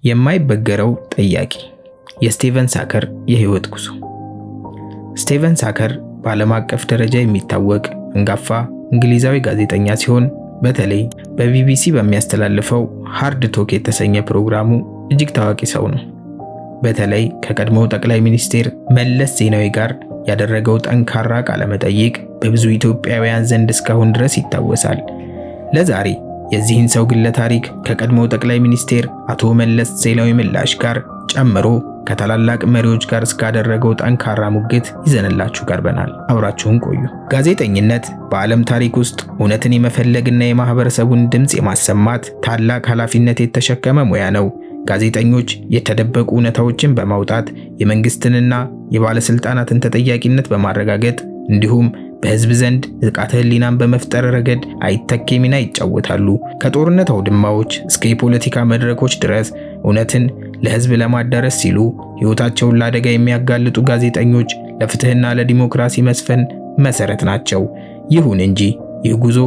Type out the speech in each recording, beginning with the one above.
የማይበገረው ጠያቂ የስቲቨን ሳከር የህይወት ጉዞ። ስቲቨን ሳከር በዓለም አቀፍ ደረጃ የሚታወቅ አንጋፋ እንግሊዛዊ ጋዜጠኛ ሲሆን በተለይ በቢቢሲ በሚያስተላልፈው ሃርድ ቶክ የተሰኘ ፕሮግራሙ እጅግ ታዋቂ ሰው ነው። በተለይ ከቀድሞው ጠቅላይ ሚኒስትር መለስ ዜናዊ ጋር ያደረገው ጠንካራ ቃለ መጠይቅ በብዙ ኢትዮጵያውያን ዘንድ እስካሁን ድረስ ይታወሳል። ለዛሬ የዚህን ሰው ግለ ታሪክ ከቀድሞው ጠቅላይ ሚኒስትር አቶ መለስ ዜናዊ ምላሽ ጋር ጨምሮ ከታላላቅ መሪዎች ጋር እስካደረገው ጠንካራ ሙግት ይዘንላችሁ ቀርበናል። አብራችሁን ቆዩ። ጋዜጠኝነት በዓለም ታሪክ ውስጥ እውነትን የመፈለግና የማህበረሰቡን ድምጽ የማሰማት ታላቅ ኃላፊነት የተሸከመ ሙያ ነው። ጋዜጠኞች የተደበቁ እውነታዎችን በማውጣት የመንግስትንና የባለስልጣናትን ተጠያቂነት በማረጋገጥ እንዲሁም በህዝብ ዘንድ ንቃተ ህሊናን በመፍጠር ረገድ አይተኬ ሚና ይጫወታሉ። ከጦርነት አውድማዎች እስከ የፖለቲካ መድረኮች ድረስ እውነትን ለህዝብ ለማዳረስ ሲሉ ህይወታቸውን ለአደጋ የሚያጋልጡ ጋዜጠኞች ለፍትህና ለዲሞክራሲ መስፈን መሰረት ናቸው። ይሁን እንጂ ይህ ጉዞ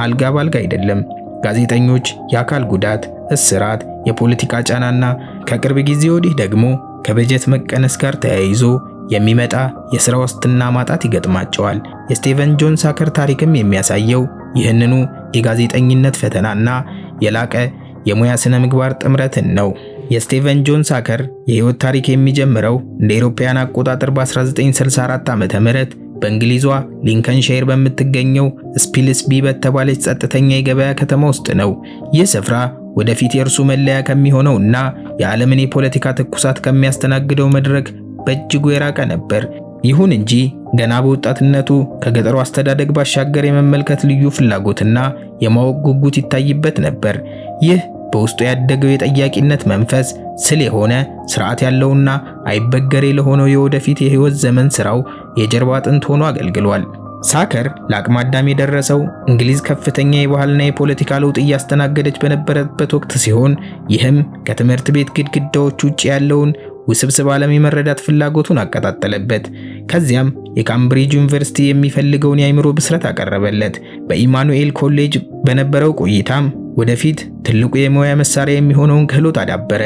አልጋ ባልጋ አይደለም። ጋዜጠኞች የአካል ጉዳት፣ እስራት፣ የፖለቲካ ጫናና ከቅርብ ጊዜ ወዲህ ደግሞ ከበጀት መቀነስ ጋር ተያይዞ የሚመጣ የሥራ ዋስትና ማጣት ይገጥማቸዋል። የስቲቨን ጆን ሳከር ታሪክም የሚያሳየው ይህንኑ የጋዜጠኝነት ፈተናና የላቀ የሙያ ስነ ምግባር ጥምረትን ነው። የስቲቨን ጆን ሳከር የህይወት ታሪክ የሚጀምረው እንደ አውሮፓውያን አቆጣጠር በ1964 ዓ.ም በእንግሊዟ ሊንከንሻየር በምትገኘው ስፒልስቢ በተባለች ጸጥተኛ የገበያ ከተማ ውስጥ ነው። ይህ ስፍራ ወደፊት የእርሱ መለያ ከሚሆነውና የዓለምን የፖለቲካ ትኩሳት ከሚያስተናግደው መድረክ በእጅጉ የራቀ ነበር። ይሁን እንጂ ገና በወጣትነቱ ከገጠሩ አስተዳደግ ባሻገር የመመልከት ልዩ ፍላጎትና የማወቅ ጉጉት ይታይበት ነበር። ይህ በውስጡ ያደገው የጠያቂነት መንፈስ ስል የሆነ ስርዓት ያለውና አይበገሬ ለሆነው የወደፊት የህይወት ዘመን ስራው የጀርባ አጥንት ሆኖ አገልግሏል። ሳከር ለአቅመ አዳም የደረሰው እንግሊዝ ከፍተኛ የባህልና የፖለቲካ ለውጥ እያስተናገደች በነበረበት ወቅት ሲሆን ይህም ከትምህርት ቤት ግድግዳዎች ውጭ ያለውን ውስብስብ ዓለም የመረዳት ፍላጎቱን አቀጣጠለበት። ከዚያም የካምብሪጅ ዩኒቨርሲቲ የሚፈልገውን የአእምሮ ብስለት አቀረበለት። በኢማኑኤል ኮሌጅ በነበረው ቆይታም ወደፊት ትልቁ የሙያ መሳሪያ የሚሆነውን ክህሎት አዳበረ።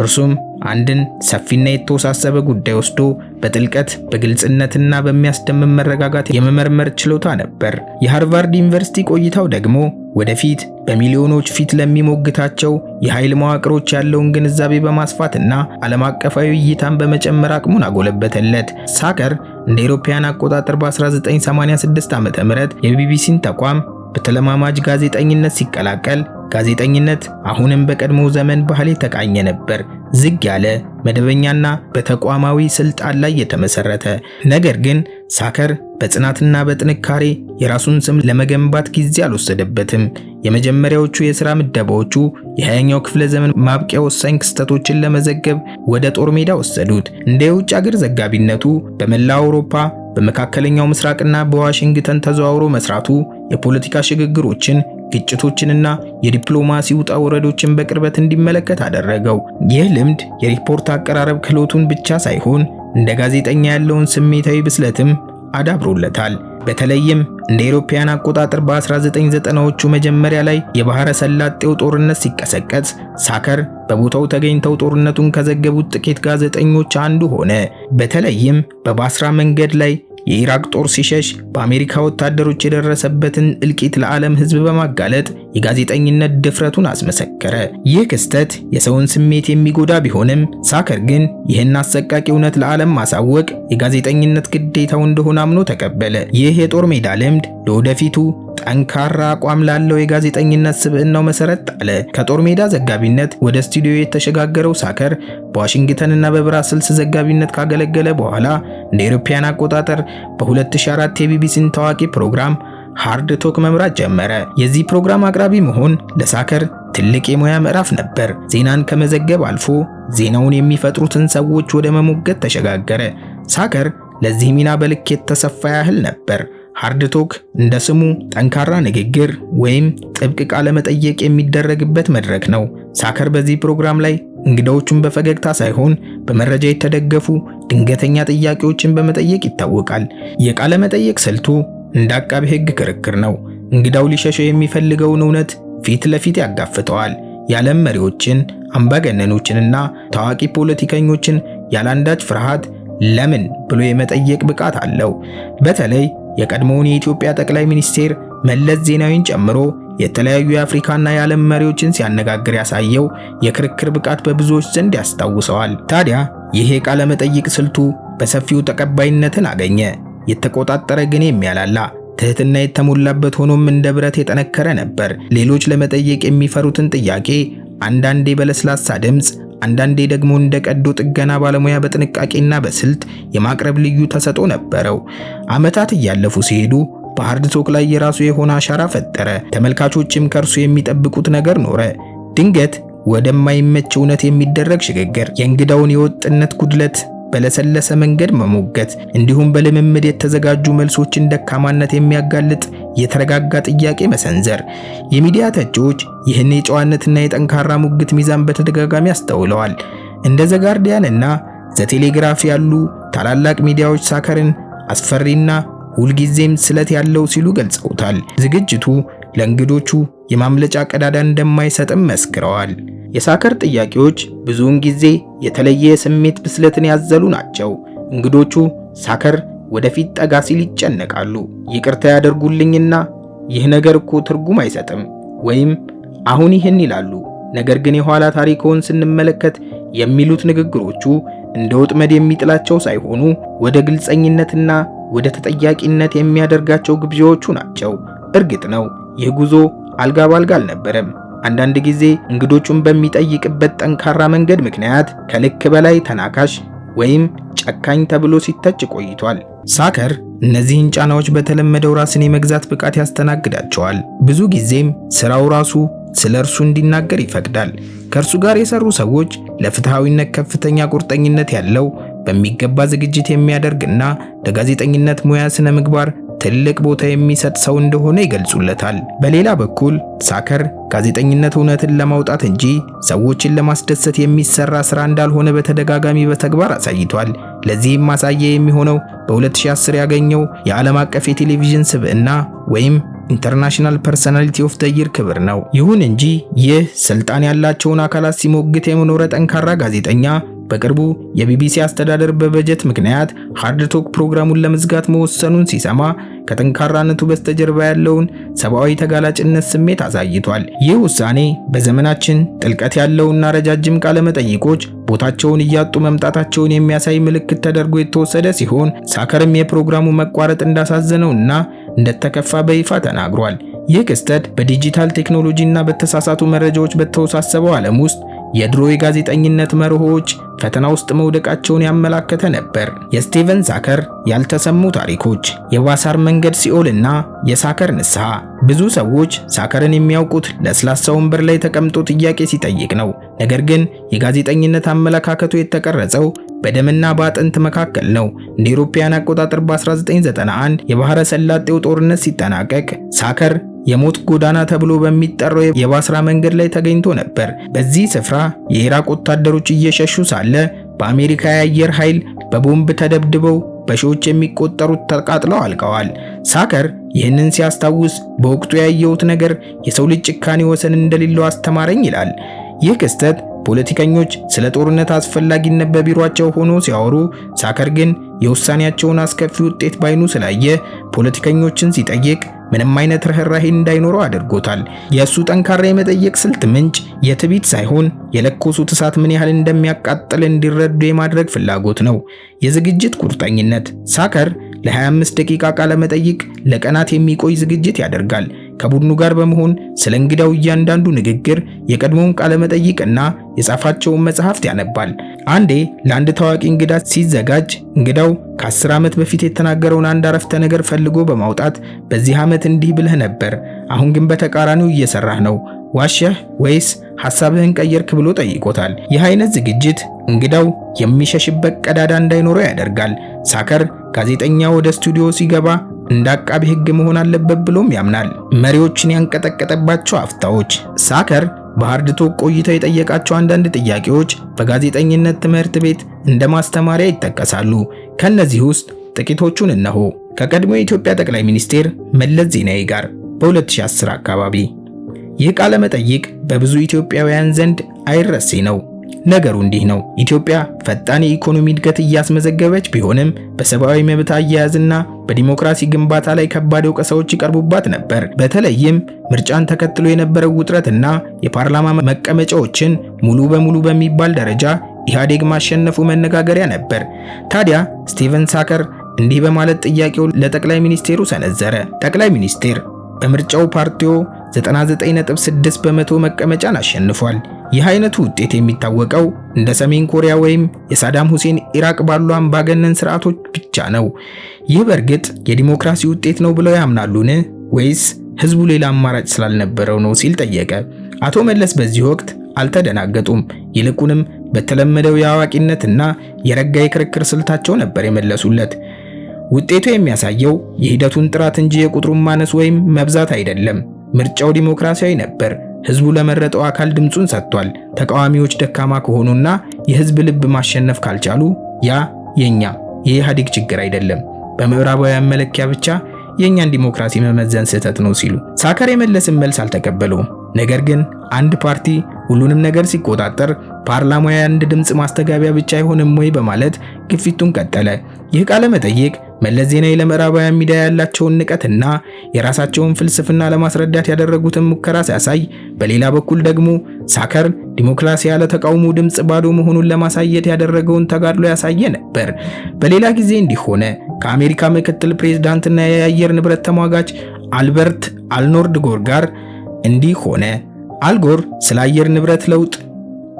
እርሱም አንድን ሰፊና የተወሳሰበ ጉዳይ ወስዶ በጥልቀት በግልጽነትና በሚያስደምም መረጋጋት የመመርመር ችሎታ ነበር። የሃርቫርድ ዩኒቨርሲቲ ቆይታው ደግሞ ወደፊት በሚሊዮኖች ፊት ለሚሞግታቸው የኃይል መዋቅሮች ያለውን ግንዛቤ በማስፋትና ዓለም አቀፋዊ እይታን በመጨመር አቅሙን አጎለበተለት። ሳከር እንደ አውሮፓውያን አቆጣጠር በ1986 ዓ.ም የቢቢሲን ተቋም በተለማማጅ ጋዜጠኝነት ሲቀላቀል ጋዜጠኝነት አሁንም በቀድሞ ዘመን ባህል የተቃኘ ነበር። ዝግ ያለ መደበኛና በተቋማዊ ስልጣን ላይ የተመሰረተ። ነገር ግን ሳከር በጽናትና በጥንካሬ የራሱን ስም ለመገንባት ጊዜ አልወሰደበትም። የመጀመሪያዎቹ የሥራ ምደባዎቹ የ20ኛው ክፍለ ዘመን ማብቂያ ወሳኝ ክስተቶችን ለመዘገብ ወደ ጦር ሜዳ ወሰዱት። እንደ የውጭ አገር ዘጋቢነቱ በመላው አውሮፓ በመካከለኛው ምስራቅና በዋሽንግተን ተዘዋውሮ መስራቱ የፖለቲካ ሽግግሮችን፣ ግጭቶችንና የዲፕሎማሲ ውጣ ውረዶችን በቅርበት እንዲመለከት አደረገው። ይህ ልምድ የሪፖርት አቀራረብ ክህሎቱን ብቻ ሳይሆን እንደ ጋዜጠኛ ያለውን ስሜታዊ ብስለትም አዳብሮለታል። በተለይም እንደ አውሮፓውያን አቆጣጠር በ1990ዎቹ መጀመሪያ ላይ የባህረ ሰላጤው ጦርነት ሲቀሰቀስ ሳከር በቦታው ተገኝተው ጦርነቱን ከዘገቡት ጥቂት ጋዜጠኞች አንዱ ሆነ። በተለይም በባስራ መንገድ ላይ የኢራቅ ጦር ሲሸሽ በአሜሪካ ወታደሮች የደረሰበትን እልቂት ለዓለም ሕዝብ በማጋለጥ የጋዜጠኝነት ድፍረቱን አስመሰከረ። ይህ ክስተት የሰውን ስሜት የሚጎዳ ቢሆንም ሳከር ግን ይህን አሰቃቂ እውነት ለዓለም ማሳወቅ የጋዜጠኝነት ግዴታው እንደሆነ አምኖ ተቀበለ። ይህ የጦር ሜዳ ልምድ ለወደፊቱ ጠንካራ አቋም ላለው የጋዜጠኝነት ስብዕናው መሰረት ጣለ። ከጦር ሜዳ ዘጋቢነት ወደ ስቱዲዮ የተሸጋገረው ሳከር በዋሽንግተንና በብራስልስ ዘጋቢነት ካገለገለ በኋላ እንደ አውሮፓውያን አቆጣጠር በ2004 የቢቢሲን ታዋቂ ፕሮግራም ሃርድ ቶክ መምራት ጀመረ። የዚህ ፕሮግራም አቅራቢ መሆን ለሳከር ትልቅ የሙያ ምዕራፍ ነበር። ዜናን ከመዘገብ አልፎ ዜናውን የሚፈጥሩትን ሰዎች ወደ መሞገት ተሸጋገረ። ሳከር ለዚህ ሚና በልክ የተሰፋ ያህል ነበር። ሃርድ ቶክ እንደ ስሙ ጠንካራ ንግግር ወይም ጥብቅ ቃለ መጠየቅ የሚደረግበት መድረክ ነው። ሳከር በዚህ ፕሮግራም ላይ እንግዳዎቹን በፈገግታ ሳይሆን በመረጃ የተደገፉ ድንገተኛ ጥያቄዎችን በመጠየቅ ይታወቃል። የቃለ መጠየቅ ስልቱ እንደ አቃቤ ሕግ ክርክር ነው። እንግዳው ሊሸሸው የሚፈልገውን እውነት ፊት ለፊት ያጋፍጠዋል። የዓለም መሪዎችን፣ አምባገነኖችንና ታዋቂ ፖለቲከኞችን ያላንዳች ፍርሃት ለምን ብሎ የመጠየቅ ብቃት አለው። በተለይ የቀድሞውን የኢትዮጵያ ጠቅላይ ሚኒስቴር መለስ ዜናዊን ጨምሮ የተለያዩ የአፍሪካና የዓለም መሪዎችን ሲያነጋግር ያሳየው የክርክር ብቃት በብዙዎች ዘንድ ያስታውሰዋል። ታዲያ ይሄ ቃለ መጠይቅ ስልቱ በሰፊው ተቀባይነትን አገኘ። የተቆጣጠረ ግን የሚያላላ ትህትና የተሞላበት ሆኖም እንደ ብረት የጠነከረ ነበር። ሌሎች ለመጠየቅ የሚፈሩትን ጥያቄ አንዳንዴ በለስላሳ ድምፅ፣ አንዳንዴ ደግሞ እንደ ቀዶ ጥገና ባለሙያ በጥንቃቄና በስልት የማቅረብ ልዩ ተሰጥኦ ነበረው። ዓመታት እያለፉ ሲሄዱ በሃርድ ቶክ ላይ የራሱ የሆነ አሻራ ፈጠረ። ተመልካቾችም ከእርሱ የሚጠብቁት ነገር ኖረ። ድንገት ወደማይመች እውነት የሚደረግ ሽግግር፣ የእንግዳውን የወጥነት ጉድለት በለሰለሰ መንገድ መሞገት፣ እንዲሁም በልምምድ የተዘጋጁ መልሶችን ደካማነት የሚያጋልጥ የተረጋጋ ጥያቄ መሰንዘር። የሚዲያ ተቺዎች ይህን የጨዋነትና የጠንካራ ሙግት ሚዛን በተደጋጋሚ አስተውለዋል። እንደ ዘ ጋርዲያን እና ዘ ቴሌግራፍ ያሉ ታላላቅ ሚዲያዎች ሳከርን አስፈሪና ሁልጊዜም ስለት ያለው ሲሉ ገልጸውታል። ዝግጅቱ ለእንግዶቹ የማምለጫ ቀዳዳ እንደማይሰጥም መስክረዋል። የሳከር ጥያቄዎች ብዙውን ጊዜ የተለየ የስሜት ብስለትን ያዘሉ ናቸው። እንግዶቹ ሳከር ወደፊት ጠጋ ሲል ይጨነቃሉ። ይቅርታ ያደርጉልኝና ይህ ነገር እኮ ትርጉም አይሰጥም ወይም አሁን ይህን ይላሉ፣ ነገር ግን የኋላ ታሪክውን ስንመለከት የሚሉት ንግግሮቹ እንደ ወጥመድ የሚጥላቸው ሳይሆኑ ወደ ግልጸኝነትና ወደ ተጠያቂነት የሚያደርጋቸው ግብዣዎቹ ናቸው። እርግጥ ነው ይህ ጉዞ አልጋ ባልጋ አልነበረም። አንዳንድ ጊዜ እንግዶቹን በሚጠይቅበት ጠንካራ መንገድ ምክንያት ከልክ በላይ ተናካሽ ወይም ጨካኝ ተብሎ ሲተች ቆይቷል። ሳከር እነዚህን ጫናዎች በተለመደው ራስን የመግዛት ብቃት ያስተናግዳቸዋል። ብዙ ጊዜም ስራው ራሱ ስለ እርሱ እንዲናገር ይፈቅዳል። ከእርሱ ጋር የሰሩ ሰዎች ለፍትሃዊነት ከፍተኛ ቁርጠኝነት ያለው በሚገባ ዝግጅት የሚያደርግና ለጋዜጠኝነት ሙያ ስነ ምግባር ትልቅ ቦታ የሚሰጥ ሰው እንደሆነ ይገልጹለታል። በሌላ በኩል ሳከር ጋዜጠኝነት እውነትን ለማውጣት እንጂ ሰዎችን ለማስደሰት የሚሰራ ስራ እንዳልሆነ በተደጋጋሚ በተግባር አሳይቷል። ለዚህም ማሳያ የሚሆነው በ2010 ያገኘው የዓለም አቀፍ የቴሌቪዥን ስብዕና ወይም ኢንተርናሽናል ፐርሰናሊቲ ኦፍ ዘ ይር ክብር ነው። ይሁን እንጂ ይህ ስልጣን ያላቸውን አካላት ሲሞግት የመኖረ ጠንካራ ጋዜጠኛ በቅርቡ የቢቢሲ አስተዳደር በበጀት ምክንያት ሃርድ ቶክ ፕሮግራሙን ለመዝጋት መወሰኑን ሲሰማ ከጠንካራነቱ በስተጀርባ ያለውን ሰብአዊ ተጋላጭነት ስሜት አሳይቷል። ይህ ውሳኔ በዘመናችን ጥልቀት ያለውና ረጃጅም ቃለ መጠይቆች ቦታቸውን እያጡ መምጣታቸውን የሚያሳይ ምልክት ተደርጎ የተወሰደ ሲሆን ሳከርም የፕሮግራሙ መቋረጥ እንዳሳዘነውና እንደተከፋ በይፋ ተናግሯል። ይህ ክስተት በዲጂታል ቴክኖሎጂና በተሳሳቱ መረጃዎች በተወሳሰበው ዓለም ውስጥ የድሮ የጋዜጠኝነት መርሆች ፈተና ውስጥ መውደቃቸውን ያመላከተ ነበር። የስቲቨን ሳከር ያልተሰሙ ታሪኮች፣ የባሳር መንገድ ሲኦልና የሳከር ንስሐ። ብዙ ሰዎች ሳከርን የሚያውቁት ለስላሳ ወንበር ላይ ተቀምጦ ጥያቄ ሲጠይቅ ነው። ነገር ግን የጋዜጠኝነት አመለካከቱ የተቀረጸው በደምና በአጥንት መካከል ነው። እንደ አውሮፓውያን አቆጣጠር በ1991 የባህረ ሰላጤው ጦርነት ሲጠናቀቅ ሳከር የሞት ጎዳና ተብሎ በሚጠራው የባስራ መንገድ ላይ ተገኝቶ ነበር። በዚህ ስፍራ የኢራቅ ወታደሮች እየሸሹ ሳለ በአሜሪካ የአየር ኃይል በቦምብ ተደብድበው በሺዎች የሚቆጠሩት ተቃጥለው አልቀዋል። ሳከር ይህንን ሲያስታውስ በወቅቱ ያየሁት ነገር የሰው ልጅ ጭካኔ ወሰን እንደሌለው አስተማረኝ ይላል። ይህ ክስተት ፖለቲከኞች ስለ ጦርነት አስፈላጊነት በቢሮአቸው ሆኖ ሲያወሩ፣ ሳከር ግን የውሳኔያቸውን አስከፊ ውጤት ባይኑ ስላየ ፖለቲከኞችን ሲጠይቅ ምንም አይነት ርህራሄ እንዳይኖረው አድርጎታል። የእሱ ጠንካራ የመጠየቅ ስልት ምንጭ የትዕቢት ሳይሆን የለኮሱት እሳት ምን ያህል እንደሚያቃጥል እንዲረዱ የማድረግ ፍላጎት ነው። የዝግጅት ቁርጠኝነት። ሳከር ለ25 ደቂቃ ቃለ መጠይቅ ለቀናት የሚቆይ ዝግጅት ያደርጋል። ከቡድኑ ጋር በመሆን ስለ እንግዳው እያንዳንዱ ንግግር፣ የቀድሞውን ቃለ መጠይቅና የጻፋቸውን መጽሐፍት ያነባል። አንዴ ለአንድ ታዋቂ እንግዳ ሲዘጋጅ እንግዳው ከ10 ዓመት በፊት የተናገረውን አንድ አረፍተ ነገር ፈልጎ በማውጣት በዚህ ዓመት እንዲህ ብለህ ነበር፣ አሁን ግን በተቃራኒው እየሰራህ ነው፣ ዋሸህ ወይስ ሐሳብህን ቀየርክ ብሎ ጠይቆታል። ይህ አይነት ዝግጅት እንግዳው የሚሸሽበት ቀዳዳ እንዳይኖረው ያደርጋል። ሳከር ጋዜጠኛ ወደ ስቱዲዮ ሲገባ እንደ አቃቢ ሕግ መሆን አለበት ብሎም ያምናል። መሪዎችን ያንቀጠቀጠባቸው አፍታዎች። ሳከር በሃርድ ቶክ ቆይታው የጠየቃቸው አንዳንድ ጥያቄዎች በጋዜጠኝነት ትምህርት ቤት እንደ ማስተማሪያ ይጠቀሳሉ። ከነዚህ ውስጥ ጥቂቶቹን እነሆ። ከቀድሞ የኢትዮጵያ ጠቅላይ ሚኒስቴር መለስ ዜናዊ ጋር በ2010 አካባቢ ይህ ቃለ መጠይቅ በብዙ ኢትዮጵያውያን ዘንድ አይረሴ ነው። ነገሩ እንዲህ ነው። ኢትዮጵያ ፈጣን የኢኮኖሚ እድገት እያስመዘገበች ቢሆንም በሰብአዊ መብት አያያዝና በዲሞክራሲ ግንባታ ላይ ከባድ ወቀሳዎች ይቀርቡባት ነበር። በተለይም ምርጫን ተከትሎ የነበረው ውጥረትና የፓርላማ መቀመጫዎችን ሙሉ በሙሉ በሚባል ደረጃ ኢህአዴግ ማሸነፉ መነጋገሪያ ነበር። ታዲያ ስቲቨን ሳከር እንዲህ በማለት ጥያቄውን ለጠቅላይ ሚኒስቴሩ ሰነዘረ። ጠቅላይ ሚኒስቴር፣ በምርጫው ፓርቲዎ 99.6 በመቶ መቀመጫን አሸንፏል። ይህ አይነቱ ውጤት የሚታወቀው እንደ ሰሜን ኮሪያ ወይም የሳዳም ሁሴን ኢራቅ ባሉ አምባገነን ስርዓቶች ብቻ ነው። ይህ በእርግጥ የዲሞክራሲ ውጤት ነው ብለው ያምናሉን? ወይስ ህዝቡ ሌላ አማራጭ ስላልነበረው ነው ሲል ጠየቀ። አቶ መለስ በዚህ ወቅት አልተደናገጡም። ይልቁንም በተለመደው የአዋቂነትና የረጋ የክርክር ስልታቸው ነበር የመለሱለት። ውጤቱ የሚያሳየው የሂደቱን ጥራት እንጂ የቁጥሩን ማነስ ወይም መብዛት አይደለም። ምርጫው ዲሞክራሲያዊ ነበር። ህዝቡ ለመረጠው አካል ድምጹን ሰጥቷል። ተቃዋሚዎች ደካማ ከሆኑና የህዝብ ልብ ማሸነፍ ካልቻሉ ያ የኢህአዴግ ችግር አይደለም፣ በምዕራባውያን መለኪያ ብቻ የኛን ዲሞክራሲ መመዘን ስህተት ነው ሲሉ ሳከር የመለስን መልስ አልተቀበሉም። ነገር ግን አንድ ፓርቲ ሁሉንም ነገር ሲቆጣጠር ፓርላማው የአንድ ድምጽ ማስተጋቢያ ብቻ አይሆንም ወይ በማለት ግፊቱን ቀጠለ። ይህ ቃለ መጠይቅ መለስ ዜናዊ ለምዕራባውያን ሚዲያ ያላቸውን ንቀትና የራሳቸውን ፍልስፍና ለማስረዳት ያደረጉትን ሙከራ ሲያሳይ፣ በሌላ በኩል ደግሞ ሳከር ዲሞክራሲ ያለ ተቃውሞ ድምጽ ባዶ መሆኑን ለማሳየት ያደረገውን ተጋድሎ ያሳየ ነበር። በሌላ ጊዜ እንዲህ ሆነ። ከአሜሪካ ምክትል ፕሬዝዳንትና የአየር ንብረት ተሟጋች አልበርት አልኖርድጎር ጋር እንዲህ ሆነ። አልጎር ስለ አየር ንብረት ለውጥ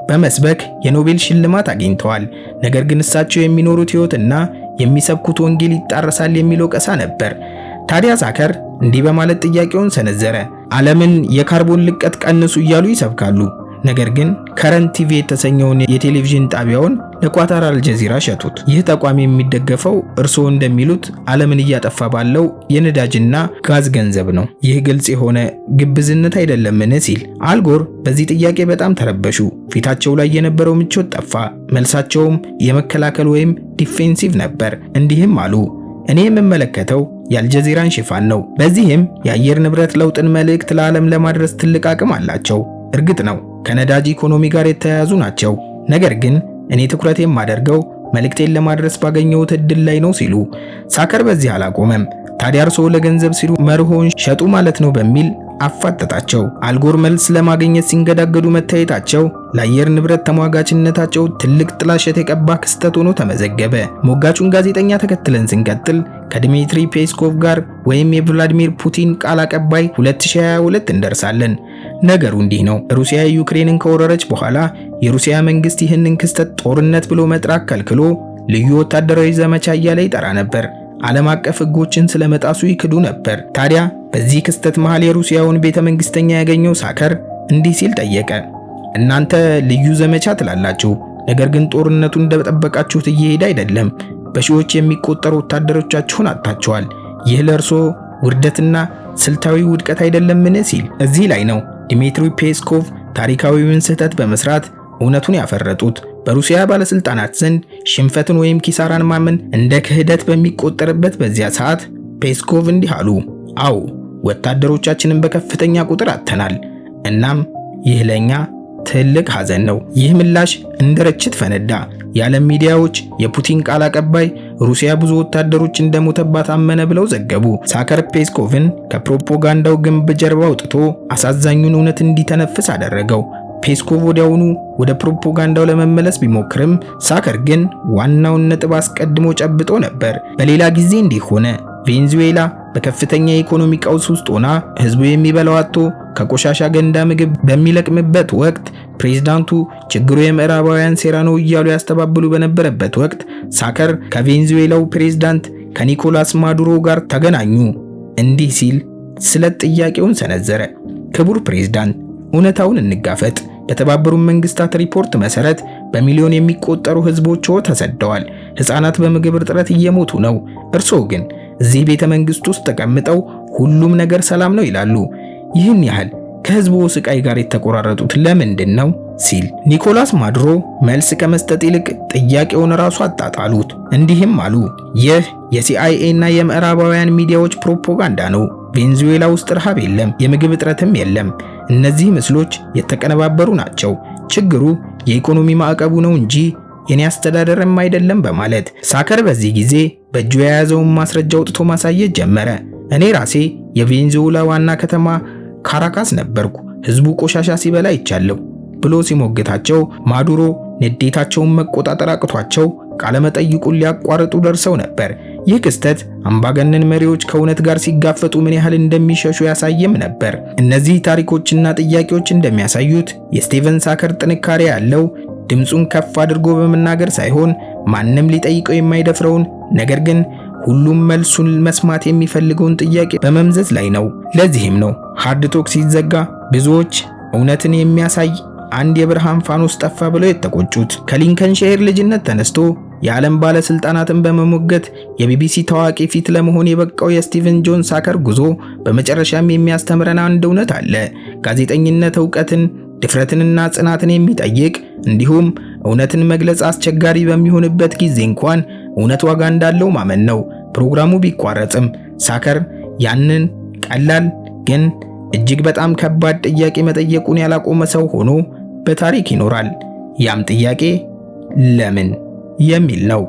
በመስበክ የኖቤል ሽልማት አግኝተዋል። ነገር ግን እሳቸው የሚኖሩት ህይወትና የሚሰብኩት ወንጌል ይጣረሳል የሚል ወቀሳ ነበር። ታዲያ ሳከር እንዲህ በማለት ጥያቄውን ሰነዘረ። ዓለምን የካርቦን ልቀት ቀንሱ እያሉ ይሰብካሉ። ነገር ግን ከረንት ቲቪ የተሰኘውን የቴሌቪዥን ጣቢያውን ለኳታር አልጀዚራ ሸጡት። ይህ ተቋም የሚደገፈው እርስዎ እንደሚሉት ዓለምን እያጠፋ ባለው የነዳጅና ጋዝ ገንዘብ ነው። ይህ ግልጽ የሆነ ግብዝነት አይደለምን ሲል አልጎር በዚህ ጥያቄ በጣም ተረበሹ። ፊታቸው ላይ የነበረው ምቾት ጠፋ። መልሳቸውም የመከላከል ወይም ዲፌንሲቭ ነበር። እንዲህም አሉ፣ እኔ የምመለከተው የአልጀዚራን ሽፋን ነው። በዚህም የአየር ንብረት ለውጥን መልእክት ለዓለም ለማድረስ ትልቅ አቅም አላቸው። እርግጥ ነው ከነዳጅ ኢኮኖሚ ጋር የተያያዙ ናቸው። ነገር ግን እኔ ትኩረት የማደርገው መልእክቴን ለማድረስ ባገኘሁት እድል ላይ ነው ሲሉ ሳከር በዚህ አላቆመም። ታዲያ እርስዎ ለገንዘብ ሲሉ መርሆን ሸጡ ማለት ነው በሚል አፋጠጣቸው። አልጎር መልስ ለማግኘት ሲንገዳገዱ መታየታቸው ለአየር ንብረት ተሟጋችነታቸው ትልቅ ጥላሸት የቀባ ክስተት ሆኖ ተመዘገበ። ሞጋቹን ጋዜጠኛ ተከትለን ስንቀጥል ከዲሚትሪ ፔስኮቭ ጋር ወይም የቭላዲሚር ፑቲን ቃል አቀባይ 2022 እንደርሳለን። ነገሩ እንዲህ ነው። ሩሲያ ዩክሬንን ከወረረች በኋላ የሩሲያ መንግስት ይህንን ክስተት ጦርነት ብሎ መጥራት ከልክሎ ልዩ ወታደራዊ ዘመቻ እያለ ይጠራ ነበር። ዓለም አቀፍ ህጎችን ስለመጣሱ ይክዱ ነበር። ታዲያ በዚህ ክስተት መሃል የሩሲያውን ቤተ መንግስተኛ ያገኘው ሳከር እንዲህ ሲል ጠየቀ። እናንተ ልዩ ዘመቻ ትላላችሁ፣ ነገር ግን ጦርነቱ እንደጠበቃችሁት እየሄደ አይደለም። በሺዎች የሚቆጠሩ ወታደሮቻችሁን አጥታችኋል። ይህ ለእርሶ ውርደትና ስልታዊ ውድቀት አይደለምን ሲል እዚህ ላይ ነው ዲሚትሪ ፔስኮቭ ታሪካዊውን ስህተት በመስራት እውነቱን ያፈረጡት። በሩሲያ ባለስልጣናት ዘንድ ሽንፈትን ወይም ኪሳራን ማመን እንደ ክህደት በሚቆጠርበት በዚያ ሰዓት ፔስኮቭ እንዲህ አሉ። አዎ ወታደሮቻችንን በከፍተኛ ቁጥር አጥተናል። እናም ይህ ለኛ ትልቅ ሐዘን ነው። ይህ ምላሽ እንደ ርችት ፈነዳ። የዓለም ሚዲያዎች የፑቲን ቃል አቀባይ ሩሲያ ብዙ ወታደሮች እንደሞተባት አመነ ብለው ዘገቡ። ሳከር ፔስኮቭን ከፕሮፓጋንዳው ግንብ ጀርባ አውጥቶ አሳዛኙን እውነት እንዲተነፍስ አደረገው። ፔስኮቭ ወዲያውኑ ወደ ፕሮፓጋንዳው ለመመለስ ቢሞክርም ሳከር ግን ዋናውን ነጥብ አስቀድሞ ጨብጦ ነበር። በሌላ ጊዜ እንዲህ ሆነ። ቬኔዙዌላ በከፍተኛ የኢኮኖሚ ቀውስ ውስጥ ሆና ህዝቡ የሚበላው አጥቶ ከቆሻሻ ገንዳ ምግብ በሚለቅምበት ወቅት ፕሬዝዳንቱ ችግሩ የምዕራባውያን ሴራ ነው እያሉ ያስተባብሉ በነበረበት ወቅት ሳከር ከቬኔዙዌላው ፕሬዝዳንት ከኒኮላስ ማዱሮ ጋር ተገናኙ። እንዲህ ሲል ስለት ጥያቄውን ሰነዘረ። ክቡር ፕሬዝዳንት፣ እውነታውን እንጋፈጥ። በተባበሩት መንግስታት ሪፖርት መሰረት በሚሊዮን የሚቆጠሩ ህዝቦች ተሰደዋል። ህፃናት በምግብ እጥረት እየሞቱ ነው። እርስዎ ግን እዚህ ቤተ መንግስት ውስጥ ተቀምጠው ሁሉም ነገር ሰላም ነው ይላሉ። ይህን ያህል ከህዝቡ ስቃይ ጋር የተቆራረጡት ለምንድን ነው ሲል ኒኮላስ ማዱሮ መልስ ከመስጠት ይልቅ ጥያቄውን ራሱ አጣጣሉት። እንዲህም አሉ፣ ይህ የሲአይኤ እና የምዕራባውያን ሚዲያዎች ፕሮፓጋንዳ ነው። ቬንዙዌላ ውስጥ ረሃብ የለም፣ የምግብ እጥረትም የለም። እነዚህ ምስሎች የተቀነባበሩ ናቸው። ችግሩ የኢኮኖሚ ማዕቀቡ ነው እንጂ የኔ አስተዳደርም አይደለም በማለት ሳከር በዚህ ጊዜ በእጁ የያዘውን ማስረጃ አውጥቶ ማሳየት ጀመረ። እኔ ራሴ የቬንዙዌላ ዋና ከተማ ካራካስ ነበርኩ፣ ህዝቡ ቆሻሻ ሲበላ ይቻለው ብሎ ሲሞግታቸው ማዱሮ ንዴታቸውን መቆጣጠር አቅቷቸው ቃለመጠይቁን ሊያቋርጡ ደርሰው ነበር። ይህ ክስተት አምባገነን መሪዎች ከእውነት ጋር ሲጋፈጡ ምን ያህል እንደሚሸሹ ያሳየም ነበር። እነዚህ ታሪኮችና ጥያቄዎች እንደሚያሳዩት የስቴቨን ሳከር ጥንካሬ ያለው ድምፁን ከፍ አድርጎ በመናገር ሳይሆን ማንም ሊጠይቀው የማይደፍረውን ነገር ግን ሁሉም መልሱን መስማት የሚፈልገውን ጥያቄ በመምዘዝ ላይ ነው። ለዚህም ነው ሃርድ ቶክ ሲዘጋ ብዙዎች እውነትን የሚያሳይ አንድ የብርሃን ፋኖስ ጠፋ ብለው የተቆጩት። ከሊንከንሻየር ልጅነት ተነስቶ የዓለም ባለስልጣናትን በመሞገት የቢቢሲ ታዋቂ ፊት ለመሆን የበቃው የስቲቨን ጆን ሳከር ጉዞ በመጨረሻም የሚያስተምረን አንድ እውነት አለ። ጋዜጠኝነት ዕውቀትን፣ ድፍረትንና ጽናትን የሚጠይቅ እንዲሁም እውነትን መግለጽ አስቸጋሪ በሚሆንበት ጊዜ እንኳን እውነት ዋጋ እንዳለው ማመን ነው። ፕሮግራሙ ቢቋረጥም ሳከር ያንን ቀላል ግን እጅግ በጣም ከባድ ጥያቄ መጠየቁን ያላቆመ ሰው ሆኖ በታሪክ ይኖራል። ያም ጥያቄ ለምን የሚል ነው።